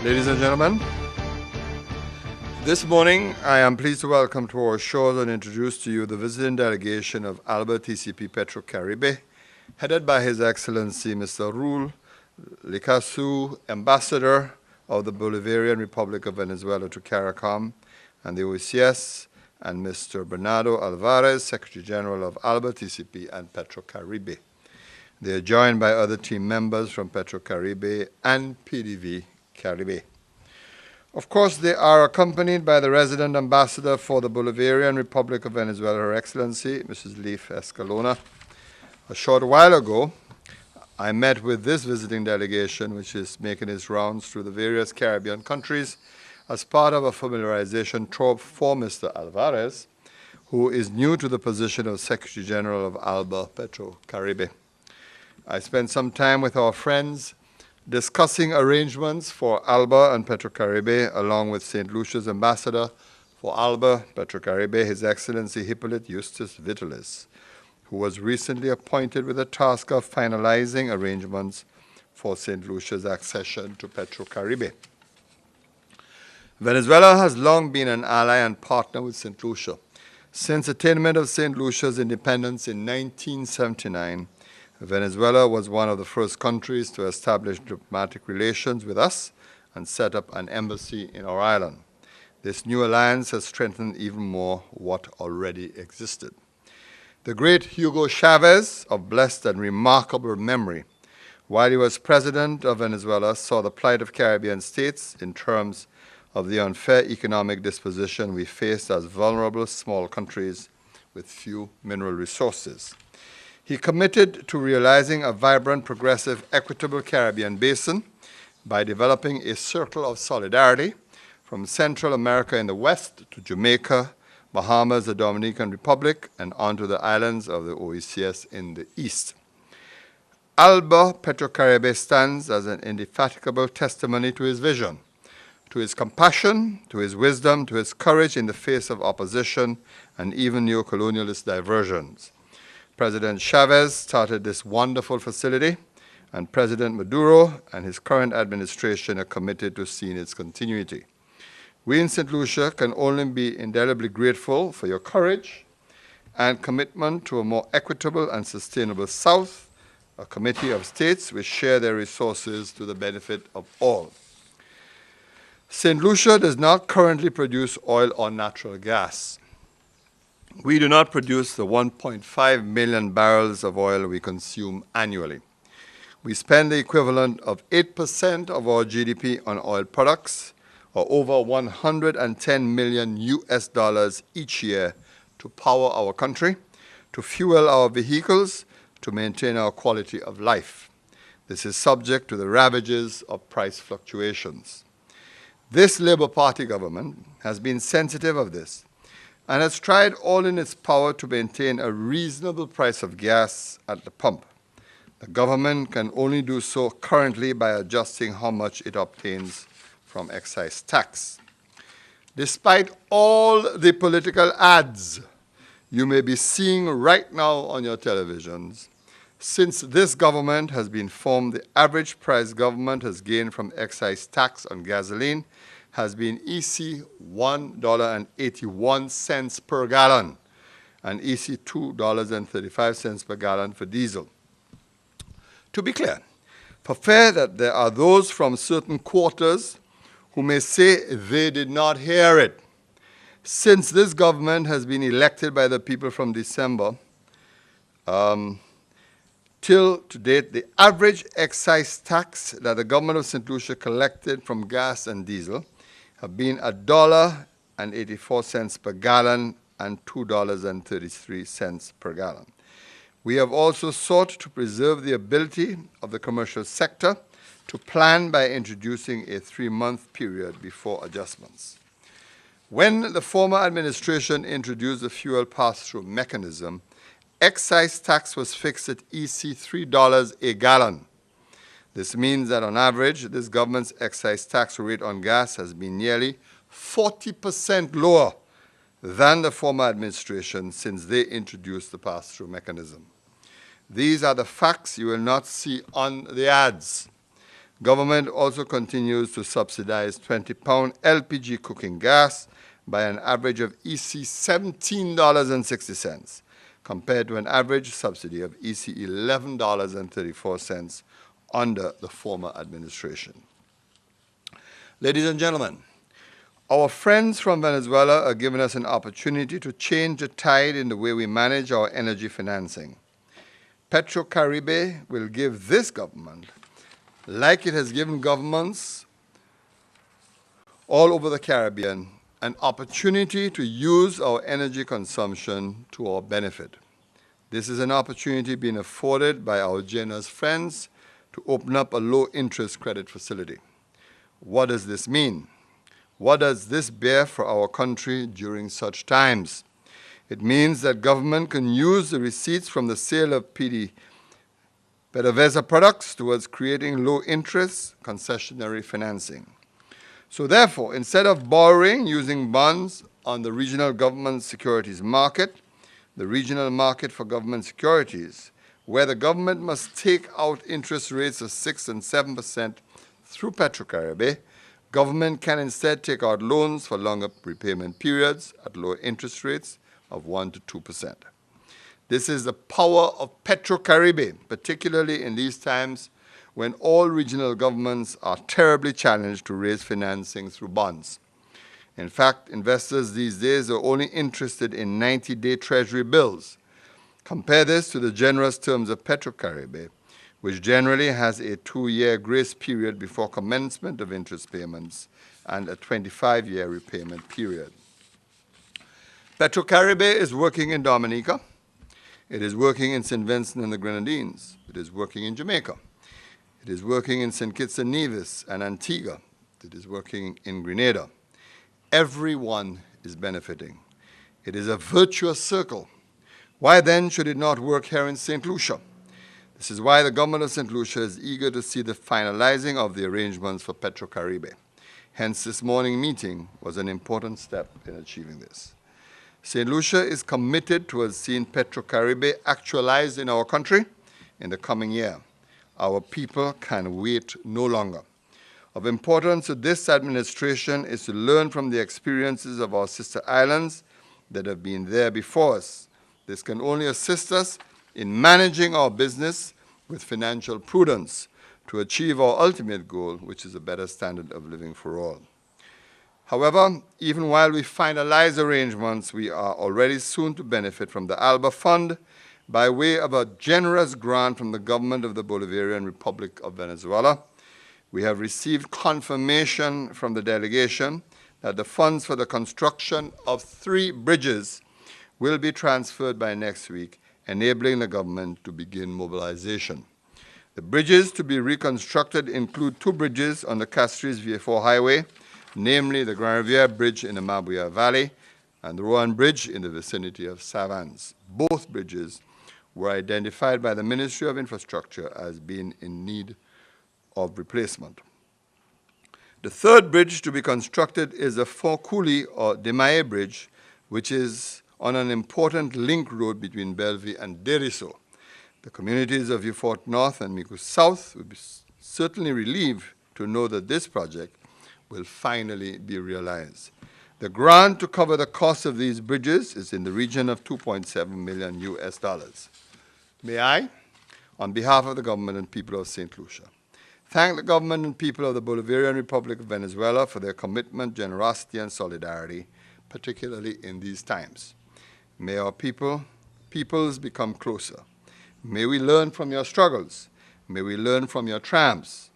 Ladies and gentlemen, this morning I am pleased to welcome to our shores and introduce to you the visiting delegation of ALBA TCP Petro Caribe, headed by His Excellency Mr. Raul Licasu, Ambassador of the Bolivarian Republic of Venezuela to CARICOM and the OECS, and Mr. Bernardo Alvarez, Secretary General of ALBA TCP and Petro Caribe. They are joined by other team members from Petro Caribe and PDV Caribe. Of course, they are accompanied by the resident ambassador for the Bolivarian Republic of Venezuela, Her Excellency, Mrs. Leif Escalona. A short while ago, I met with this visiting delegation, which is making its rounds through the various Caribbean countries as part of a familiarization tour for Mr. Alvarez, who is new to the position of Secretary General of ALBA Petro Caribe. I spent some time with our friends discussing arrangements for ALBA and Petro Caribe, along with St. Lucia's ambassador for ALBA Petro Caribe, His Excellency Hippolyte Eustace Vitalis, who was recently appointed with the task of finalizing arrangements for St. Lucia's accession to Petro Caribe. Venezuela has long been an ally and partner with St. Lucia. Since attainment of St. Lucia's independence in 1979, Venezuela was one of the first countries to establish diplomatic relations with us and set up an embassy in our island. This new alliance has strengthened even more what already existed. The great Hugo Chavez, of blessed and remarkable memory, while he was president of Venezuela, saw the plight of Caribbean states in terms of the unfair economic disposition we faced as vulnerable small countries with few mineral resources. He committed to realizing a vibrant, progressive, equitable Caribbean basin by developing a circle of solidarity from Central America in the west to Jamaica, Bahamas, the Dominican Republic, and onto the islands of the OECS in the east. ALBA Petro Caribe stands as an indefatigable testimony to his vision, to his compassion, to his wisdom, to his courage in the face of opposition and even neo-colonialist diversions. President Chavez started this wonderful facility, and President Maduro and his current administration are committed to seeing its continuity. We in St. Lucia can only be indelibly grateful for your courage and commitment to a more equitable and sustainable South, a committee of states which share their resources to the benefit of all. St. Lucia does not currently produce oil or natural gas. We do not produce the 1.5 million barrels of oil we consume annually. We spend the equivalent of 8% of our GDP on oil products, or over 110 million US dollars each year to power our country, to fuel our vehicles, to maintain our quality of life. This is subject to the ravages of price fluctuations. This Labour Party government has been sensitive of this and has tried all in its power to maintain a reasonable price of gas at the pump. The government can only do so currently by adjusting how much it obtains from excise tax. Despite all the political ads you may be seeing right now on your televisions, since this government has been formed, the average price government has gained from excise tax on gasoline has been EC $1.81 per gallon and EC $2.35 per gallon for diesel. To be clear, for fear that there are those from certain quarters who may say they did not hear it, since this government has been elected by the people from December, till to date, the average excise tax that the government of St. Lucia collected from gas and diesel have been $1.84 per gallon and $2.33 per gallon. We have also sought to preserve the ability of the commercial sector to plan by introducing a 3-month period before adjustments. When the former administration introduced the fuel pass-through mechanism, excise tax was fixed at EC $3 a gallon. This means that on average, this government's excise tax rate on gas has been nearly 40% lower than the former administration since they introduced the pass-through mechanism. These are the facts you will not see on the ads. Government also continues to subsidize 20-pound LPG cooking gas by an average of EC $17.60, compared to an average subsidy of EC $11.34 under the former administration. Ladies and gentlemen, our friends from Venezuela are giving us an opportunity to change the tide in the way we manage our energy financing. Petro Caribe will give this government, like it has given governments all over the Caribbean, an opportunity to use our energy consumption to our benefit. This is an opportunity being afforded by our generous friends to open up a low-interest credit facility. What does this mean? What does this bear for our country during such times? It means that government can use the receipts from the sale of PDVSA products towards creating low-interest concessionary financing. So therefore, instead of borrowing using bonds on the regional government securities market, the regional market for government securities, where the government must take out interest rates of 6 and 7% through Petro Caribe, government can instead take out loans for longer repayment periods at lower interest rates of 1 to 2%. This is the power of Petro Caribe, particularly in these times when all regional governments are terribly challenged to raise financing through bonds. In fact, investors these days are only interested in 90-day Treasury bills. Compare this to the generous terms of Petro Caribe, which generally has a 2-year grace period before commencement of interest payments and a 25-year repayment period. Petro Caribe is working in Dominica. It is working in St. Vincent and the Grenadines. It is working in Jamaica. It is working in St. Kitts and Nevis and Antigua. It is working in Grenada. Everyone is benefiting. It is a virtuous circle. Why then should it not work here in St. Lucia? This is why the Government of Saint Lucia is eager to see the finalizing of the arrangements for Petro Caribe. Hence, this morning meeting was an important step in achieving this. Saint Lucia is committed towards seeing Petro Caribe actualized in our country in the coming year. Our people can wait no longer. Of importance to this administration is to learn from the experiences of our sister islands that have been there before us. This can only assist us in managing our business with financial prudence to achieve our ultimate goal, which is a better standard of living for all. However, even while we finalize arrangements, we are already soon to benefit from the ALBA Fund by way of a generous grant from the government of the Bolivarian Republic of Venezuela. We have received confirmation from the delegation that the funds for the construction of 3 bridges will be transferred by next week, enabling the government to begin mobilization. The bridges to be reconstructed include 2 bridges on the Castries-Vieux Fort Highway, namely the Grande Rivière Bridge in the Mabouya Valley and the Rouarné Bridge in the vicinity of Savannes. Both bridges were identified by the Ministry of Infrastructure as being in need of replacement. The 3rd bridge to be constructed is the Fond Coolie or Rouarné Bridge, which is on an important link road between Belle-Vue and Desruisseaux. The communities of Vieux Fort North and Micoud South will be certainly relieved to know that this project will finally be realized. The grant to cover the cost of these bridges is in the region of $2.7 million US. May I, on behalf of the government and people of St. Lucia, thank the government and people of the Bolivarian Republic of Venezuela for their commitment, generosity, and solidarity, particularly in these times. May our peoples become closer. May we learn from your struggles. May we learn from your triumphs.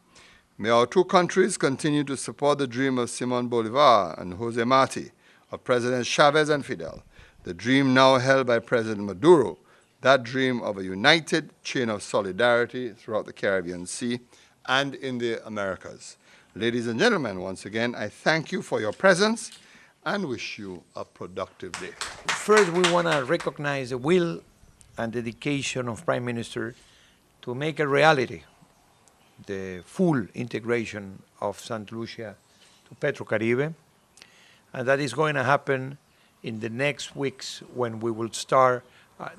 May our 2 countries continue to support the dream of Simon Bolivar and Jose Marti, of President Chavez and Fidel, the dream now held by President Maduro, that dream of a united chain of solidarity throughout the Caribbean Sea and in the Americas. Ladies and gentlemen, once again, I thank you for your presence and wish you a productive day. First, we want to recognize the will and dedication of Prime Minister to make a reality the full integration of Saint Lucia to Petro Caribe, and that is going to happen in the next weeks when we will start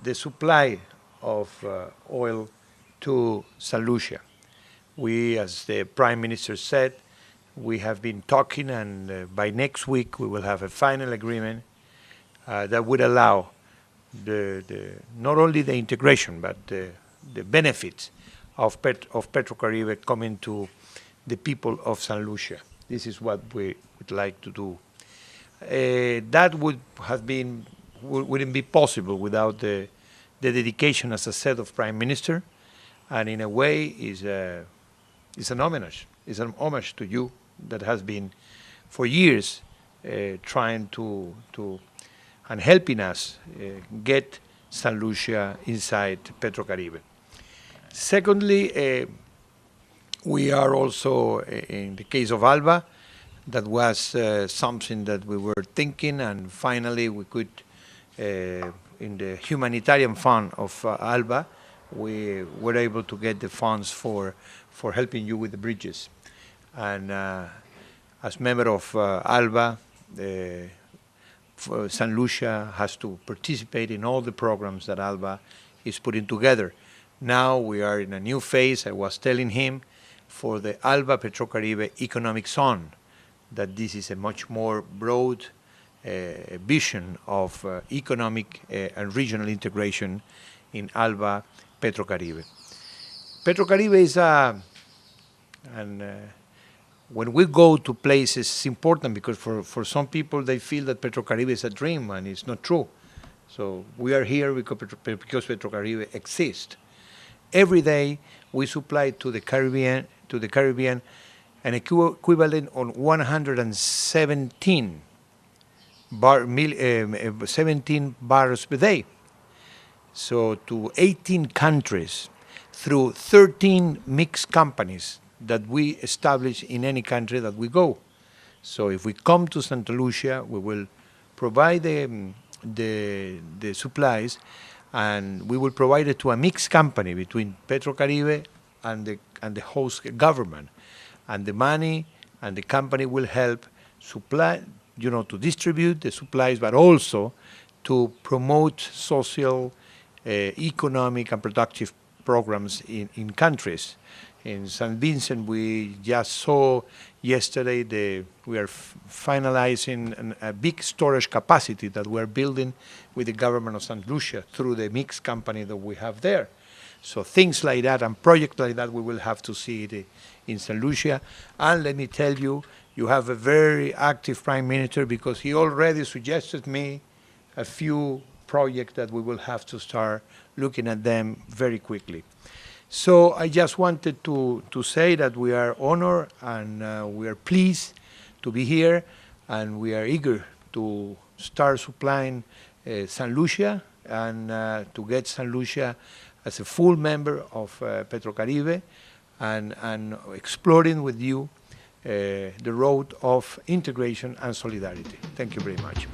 the supply of oil to Saint Lucia. We, as the Prime Minister said, we have been talking, and by next week we will have a final agreement that would allow not only the integration, but the benefits of Petro Caribe coming to the people of Saint Lucia. This is what we would like to do. That wouldn't be possible without the dedication, as I said, of Prime Minister, and in a way is an homage. It's an homage to you that has been for years trying to and helping us get Saint Lucia inside Petro Caribe. Secondly, we are also, in the case of ALBA, that was something that we were thinking, and finally we could, in the humanitarian fund of ALBA, we were able to get the funds for helping you with the bridges. And as member of ALBA, Saint Lucia has to participate in all the programs that ALBA is putting together. Now we are in a new phase. I was telling him for the ALBA Petro Caribe economic zone, that this is a much more broad vision of economic and regional integration in ALBA Petro Caribe. Petro Caribe is when we go to places, it's important because for some people they feel that Petro Caribe is a dream, and it's not true. So we are here because Petro Caribe exists. Every day we supply to the Caribbean an equivalent on 117 barrels per day. So to 18 countries through 13 mixed companies that we establish in any country that we go. So if we come to Santa Lucia, we will provide the supplies, and we will provide it to a mixed company between Petro Caribe and the host government. And the money and the company will help supply, to distribute the supplies, but also to promote social, economic, and productive programs in countries. In St. Vincent, we just saw yesterday we are finalizing a big storage capacity that we are building with the government of St. Lucia through the mixed company that we have there. So things like that and projects like that, we will have to see it in St. Lucia. And let me tell you, you have a very active Prime Minister, because he already suggested me a few projects that we will have to start looking at them very quickly. So I just wanted to say that we are honored and we are pleased to be here, and we are eager to start supplying St. Lucia and to get St. Lucia as a full member of Petro Caribe, and exploring with you the road of integration and solidarity. Thank you very much.